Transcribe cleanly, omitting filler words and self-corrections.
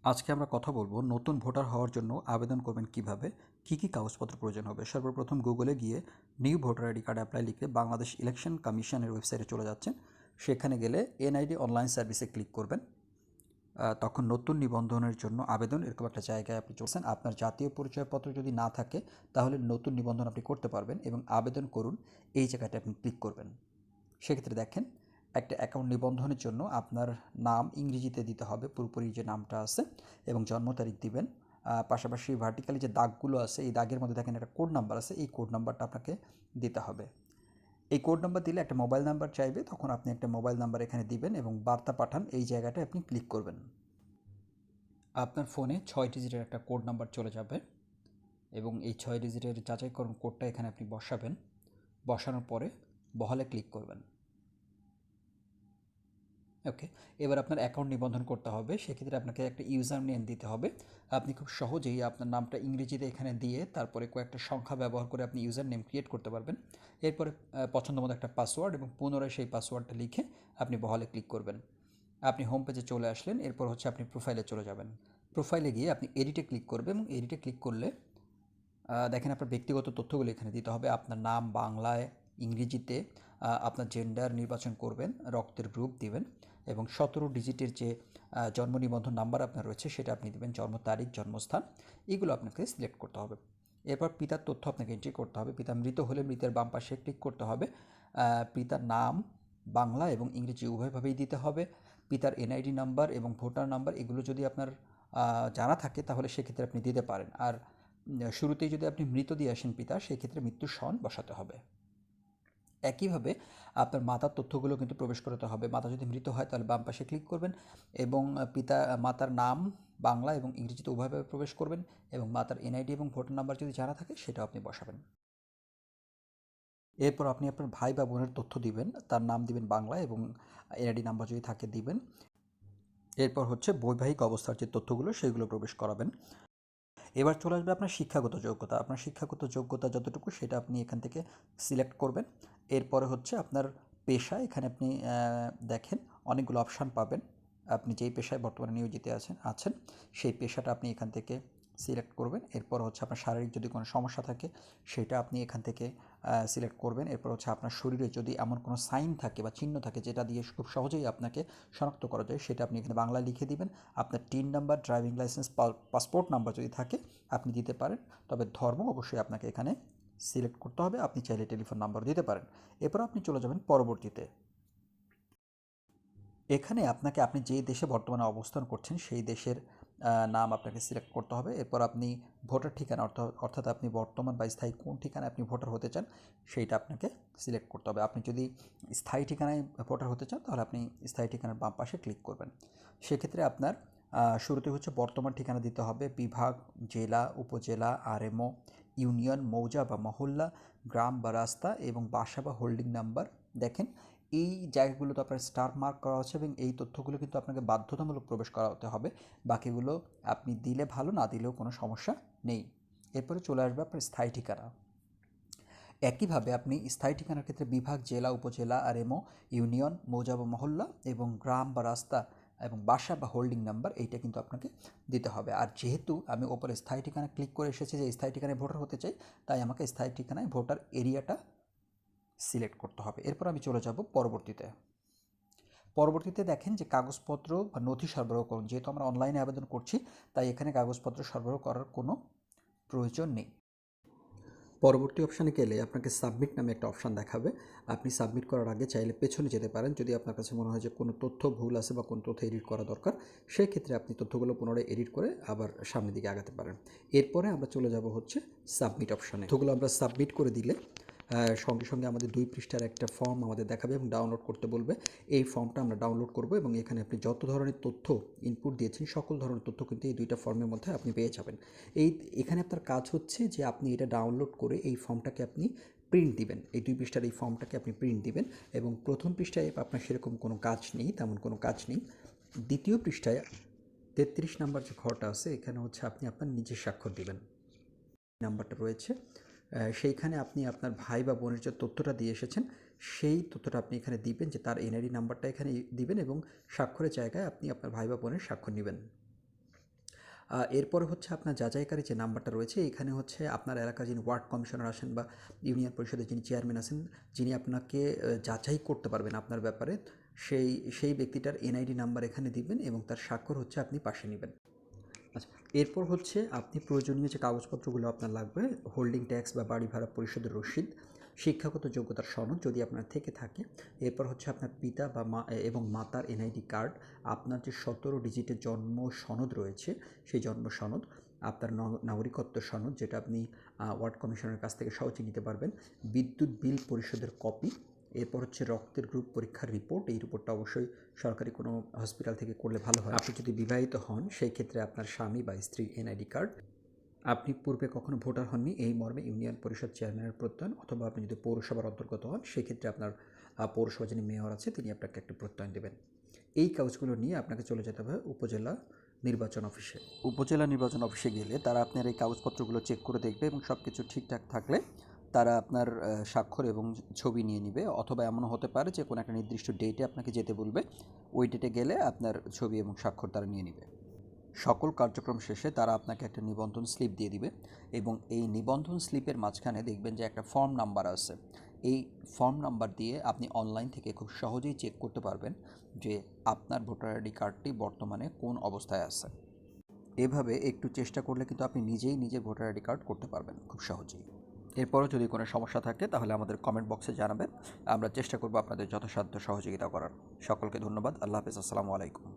আজকে আমরা কথা বলবো নতুন ভোটার হওয়ার জন্য আবেদন করবেন কিভাবে, কি কাগজপত্র প্রয়োজন হবে। সর্বপ্রথম গুগলে গিয়ে new voter ID card apply লিখে বাংলাদেশ ইলেকশন কমিশনের ওয়েবসাইটে চলে যাচ্ছেন। সেখানে গেলে এনআইডি অনলাইন সার্ভিসে ক্লিক করবেন। তখন নতুন নিবন্ধনের জন্য আবেদন এরকম একটা জায়গায় আপনি চলছেন। আপনার জাতীয় পরিচয়পত্র যদি না থাকে তাহলে নতুন নিবন্ধন আপনি করতে পারবেন এবং আবেদন করুন এই জায়গাটা আপনি ক্লিক করবেন। সেক্ষেত্রে দেখেন একটা অ্যাকাউন্ট নিবন্ধনের জন্য আপনার নাম ইংরেজিতে দিতে হবে, পুরোপুরি যে নামটা আছে, এবং জন্ম তারিখ দিবেন। পাশাপাশি ভার্টিক্যালি যে দাগগুলো আছে এই দাগের মধ্যে দেখেন একটা কোড নাম্বার আছে, এই কোড নাম্বারটা আপনাকে দিতে হবে। এই কোড নাম্বার দিলে একটা মোবাইল নাম্বার চাইবে, তখন আপনি একটা মোবাইল নাম্বার এখানে দিবেন এবং বার্তা পাঠান এই জায়গাটায় আপনি ক্লিক করবেন। আপনার ফোনে 6 ডিজিটের একটা কোড নাম্বার চলে যাবে এবং এই 6 ডিজিটের যাচাইকরণ কোডটা এখানে আপনি বসাবেন। বসানোর পরে বহালে ক্লিক করবেন। ওকে, এবার আপনার অ্যাকাউন্ট নিবন্ধন করতে হবে। সেক্ষেত্রে আপনাকে একটা ইউজার নেম দিতে হবে। আপনি খুব সহজেই আপনার নামটা ইংরেজিতে এখানে দিয়ে তারপরে কয়েকটা সংখ্যা ব্যবহার করে আপনি ইউজার নেম ক্রিয়েট করতে পারবেন। এরপরে পছন্দ মতো একটা পাসওয়ার্ড এবং পুনরায় সেই পাসওয়ার্ডটা লিখে আপনি বহালে ক্লিক করবেন। আপনি হোম পেজে চলে আসলেন। এরপর হচ্ছে আপনি প্রোফাইলে চলে যাবেন। প্রোফাইলে গিয়ে আপনি এডিটে ক্লিক করবেন এবং এডিটে ক্লিক করলে দেখেন আপনার ব্যক্তিগত তথ্যগুলো এখানে দিতে হবে। আপনার নাম বাংলায়, ইংরেজিতে, আপনার জেন্ডার নির্বাচন করবেন, রক্তের গ্রুপ দিবেন এবং 17 ডিজিটের যে জন্ম নিবন্ধন নাম্বার আপনার রয়েছে সেটা আপনি দিবেন, জন্ম তারিখ, জন্মস্থান, এগুলো আপনাকে সিলেক্ট করতে হবে। এরপর পিতার তথ্য আপনাকে এন্ট্রি করতে হবে। পিতা মৃত হলে মৃতের বাম পাশে ক্লিক করতে হবে। পিতার নাম বাংলা এবং ইংরেজি উভয়ভাবেই দিতে হবে। পিতার এনআইডি নাম্বার এবং ভোটার নাম্বার এগুলো যদি আপনার জানা থাকে তাহলে সেক্ষেত্রে আপনি দিতে পারেন। আর শুরুতেই যদি আপনি মৃত দিয়ে আসেন পিতা, সেক্ষেত্রে মৃত্যুর সন বসাতে হবে। একইভাবে আপনার মাতার তথ্যগুলো কিন্তু প্রবেশ করাতে হবে। মাতা যদি মৃত হয় তাহলে বাম পাশে ক্লিক করবেন এবং মাতার নাম বাংলা এবং ইংরেজিতে উভয়ভাবে প্রবেশ করবেন এবং মাতার এনআইডি এবং ভোটার নাম্বার যদি জানা থাকে সেটাও আপনি বসাবেন। এরপর আপনি আপনার ভাই বা বোনের তথ্য দিবেন, তার নাম দিবেন বাংলা এবং এনআইডি নাম্বার যদি থাকে দিবেন। এরপর হচ্ছে বৈবাহিক অবস্থার যে তথ্যগুলো সেগুলো প্রবেশ করাবেন। এবার চলে আসবে আপনার শিক্ষাগত যোগ্যতা। আপনার শিক্ষাগত যোগ্যতা যতটুকু সেটা আপনি এখান থেকে সিলেক্ট করবেন। এরপরে হচ্ছে আপনার পেশা। এখানে আপনি দেখেন অনেকগুলো অপশান পাবেন। আপনি যেই পেশায় বর্তমানে নিয়োজিত আছেন সেই পেশাটা আপনি এখান থেকে সিলেক্ট করবেন। এরপর হচ্ছে আপনার শারীরিক যদি কোনো সমস্যা থাকে সেটা আপনি এখান থেকে সিলেক্ট করবেন। এরপর হচ্ছে আপনার শরীরে যদি এমন কোনো সাইন থাকে বা চিহ্ন থাকে যেটা দিয়ে খুব সহজেই আপনাকে শনাক্ত করা যায় সেটা আপনি এখানে বাংলায় লিখে দিবেন। আপনার tin number, driving licence, passport number যদি থাকে আপনি দিতে পারেন। তবে ধর্ম অবশ্যই আপনাকে এখানে সিলেক্ট করতে হবে। আপনি চাইলে টেলিফোন নাম্বার দিতে পারেন। এরপর আপনি চলে যাবেন পরবর্তীতে। এখানে আপনাকে আপনি যেই দেশে বর্তমানে অবস্থান করছেন সেই দেশের নাম আপনাকে সিলেক্ট করতে হবে। এরপর আপনি ভোটার ঠিকানা অর্থাৎ আপনি বর্তমান বা স্থায়ী কোন ঠিকানায় আপনি ভোটার হতে চান সেইটা আপনাকে সিলেক্ট করতে হবে। আপনি যদি স্থায়ী ঠিকানায় ভোটার হতে চান তাহলে আপনি স্থায়ী ঠিকানার বাম পাশে ক্লিক করবেন। সেক্ষেত্রে আপনার শুরুতে হচ্ছে বর্তমান ঠিকানা দিতে হবে, বিভাগ, জেলা, উপজেলা, আরএমও, ইউনিয়ন, মৌজা বা মহল্লা, গ্রাম বা রাস্তা এবং বাসা বা হোল্ডিং নাম্বার। দেখেন এই জায়গাগুলোতে আপনার স্টার মার্ক করা আছে এবং এই তথ্যগুলো কিন্তু আপনাকে বাধ্যতামূলক প্রবেশ করাতে হবে। বাকিগুলো আপনি দিলে ভালো, না দিলেও কোনো সমস্যা নেই। এরপরে চলে আসবে আপনার স্থায়ী ঠিকানা। একইভাবে আপনি স্থায়ী ঠিকানার ক্ষেত্রে বিভাগ, জেলা, উপজেলা, আরএমও, ইউনিয়ন, মৌজা বা মহল্লা এবং গ্রাম বা রাস্তা এবং বাসা বা হোল্ডিং নাম্বার এইটা কিন্তু আপনাকে দিতে হবে। আর যেহেতু আমি ওপরে স্থায়ী ঠিকানা ক্লিক করে এসেছি যে স্থায়ী ঠিকানায় ভোটার হতে চাই, তাই আমাকে স্থায়ী ঠিকানায় ভোটার এরিয়াটা সিলেক্ট করতে হবে। এরপর আমি চলে যাব পরবর্তীতে। পরবর্তীতে দেখেন যে কাগজপত্র বা নথি সরবরাহ করুন। যেহেতু আমরা অনলাইনে আবেদন করছি তাই এখানে কাগজপত্র সরবরাহ করার কোনো প্রয়োজন নেই। পরবর্তী অপশানে গেলে আপনাকে সাবমিট নামে একটা অপশান দেখাবে। আপনি সাবমিট করার আগে চাইলে পেছনে যেতে পারেন যদি আপনার কাছে মনে হয় যে কোনো তথ্য ভুল আছে বা কোনো তথ্য এডিট করা দরকার। সেই ক্ষেত্রে আপনি তথ্যগুলো পুনরায় এডিট করে আবার সামনের দিকে আগাতে পারেন। এরপরে আমরা চলে যাব হচ্ছে সাবমিট অপশানে। তথ্যগুলো আমরা সাবমিট করে দিলে সঙ্গে সঙ্গে আমাদের 2 পৃষ্ঠার একটা ফর্ম আমাদের দেখাবে এবং ডাউনলোড করতে বলবে। এই ফর্মটা আমরা ডাউনলোড করব এবং এখানে আপনি যত ধরনের তথ্য ইনপুট দিয়েছেন সকল ধরনের তথ্য কিন্তু এই 2টা ফর্মের মধ্যে আপনি পেয়ে যাবেন। এখানে আপনার কাজ হচ্ছে যে আপনি এটা ডাউনলোড করে এই ফর্মটাকে আপনি প্রিন্ট দিবেন। এই 2 পৃষ্ঠার এই ফর্মটাকে আপনি প্রিন্ট দিবেন এবং প্রথম পৃষ্ঠায় আপনার সেরকম কোনো কাজ নেই, তেমন কোনো কাজ নেই। দ্বিতীয় পৃষ্ঠায় 33 নাম্বার যে ঘরটা আছে এখানে হচ্ছে আপনি আপনার নিজের স্বাক্ষর দিবেন। নাম্বারটা রয়েছে সেইখানে আপনি আপনার ভাই বা বোনের যে তথ্যটা দিয়ে এসেছেন সেই তথ্যটা আপনি এখানে দিবেন, যে তার এনআইডি নাম্বারটা এখানে দিবেন এবং স্বাক্ষরের জায়গায় আপনি আপনার ভাই বা বোনের স্বাক্ষর নেবেন। এরপরে হচ্ছে আপনার যাচাইকারী যে নাম্বারটা রয়েছে, এখানে হচ্ছে আপনার এলাকার যিনি ওয়ার্ড কমিশনার আসেন বা ইউনিয়ন পরিষদের যিনি চেয়ারম্যান আছেন, যিনি আপনাকে যাচাই করতে পারবেন আপনার ব্যাপারে, সেই সেই ব্যক্তিটার এনআইডি নাম্বার এখানে দিবেন এবং তার স্বাক্ষর হচ্ছে আপনি পাশে নেবেন। আচ্ছা, এরপর হচ্ছে আপনি প্রয়োজনীয় যে কাগজপত্রগুলো আপনার লাগবে, হোল্ডিং ট্যাক্স বা বাড়ি ভাড়া পরিশোধের রসিদ, শিক্ষাগত যোগ্যতার সনদ যদি আপনার থেকে থাকে, এরপর হচ্ছে আপনার পিতা বা মা এবং মাতার এনআইডি কার্ড, আপনার যে 17 ডিজিটের জন্ম সনদ রয়েছে সেই জন্ম সনদ, আপনার নাগরিকত্ব সনদ যেটা আপনি ওয়ার্ড কমিশনের কাছ থেকে সহজে নিতে পারবেন, বিদ্যুৎ বিল পরিশোধের কপি, এরপর হচ্ছে রক্তের গ্রুপ পরীক্ষার রিপোর্ট। এই রিপোর্টটা অবশ্যই সরকারি কোনো হসপিটাল থেকে করলে ভালো হয়। আপনি যদি বিবাহিত হন সেই ক্ষেত্রে আপনার স্বামী বা স্ত্রীর এনআইডি কার্ড, আপনি পূর্বে কখনো ভোটার হননি এই মর্মে ইউনিয়ন পরিষদ চেয়ারম্যানের প্রত্যয়ন, অথবা আপনি যদি পৌরসভার অন্তর্গত হন সেক্ষেত্রে আপনার পৌরসভা যিনি মেয়র আছে তিনি আপনাকে একটা প্রত্যয়ন দেবেন। এই কাগজগুলো নিয়ে আপনাকে চলে যেতে হবে উপজেলা নির্বাচন অফিসে। উপজেলা নির্বাচন অফিসে গেলে তারা আপনার এই কাগজপত্রগুলো চেক করে দেখবে এবং সব কিছু ঠিকঠাক থাকলে তারা আপনার স্বাক্ষর এবং ছবি নিয়ে নেবে, অথবা এমনও হতে পারে যে কোনো একটা নির্দিষ্ট ডেটে আপনাকে যেতে বলবে, ওই ডেটে গেলে আপনার ছবি এবং স্বাক্ষর তারা নিয়ে নেবে। সকল কার্যক্রম শেষে তারা আপনাকে একটা নিবন্ধন স্লিপ দিয়ে দিবে এবং এই নিবন্ধন স্লিপের মাঝখানে দেখবেন যে একটা ফর্ম নাম্বার আছে। এই ফর্ম নাম্বার দিয়ে আপনি অনলাইন থেকে খুব সহজেই চেক করতে পারবেন যে আপনার ভোটার আইডি কার্ডটি বর্তমানে কোন অবস্থায় আছে। এভাবে একটু চেষ্টা করলে কিন্তু আপনি নিজেই নিজের ভোটার আইডি কার্ড করতে পারবেন খুব সহজেই। এরপরও যদি কোনো সমস্যা থাকে তাহলে আমাদের কমেন্ট বক্সে জানাবেন, আমরা চেষ্টা করব আপনাদের যথাসাধ্য সহযোগিতা করার। সকলকে ধন্যবাদ। আল্লাহ হাফেজ। আসসালামু আলাইকুম।